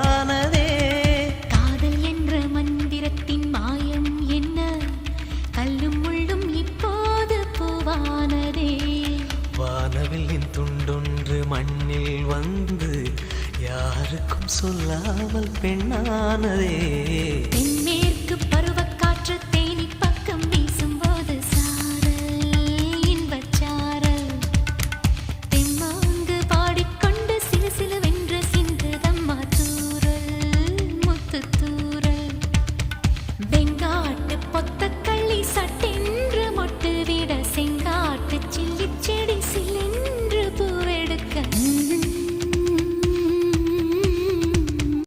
கனவானதே. காதல் என்ற மந்திரத்தின் மாயம் என்ன, கல்லும் முள்ளும் இப்போது பூவானதே. வானவில்லின் துண்டொன்று மண்ணில் வந்து யாருக்கும் சொல்லாமல் பெண்ணானதே.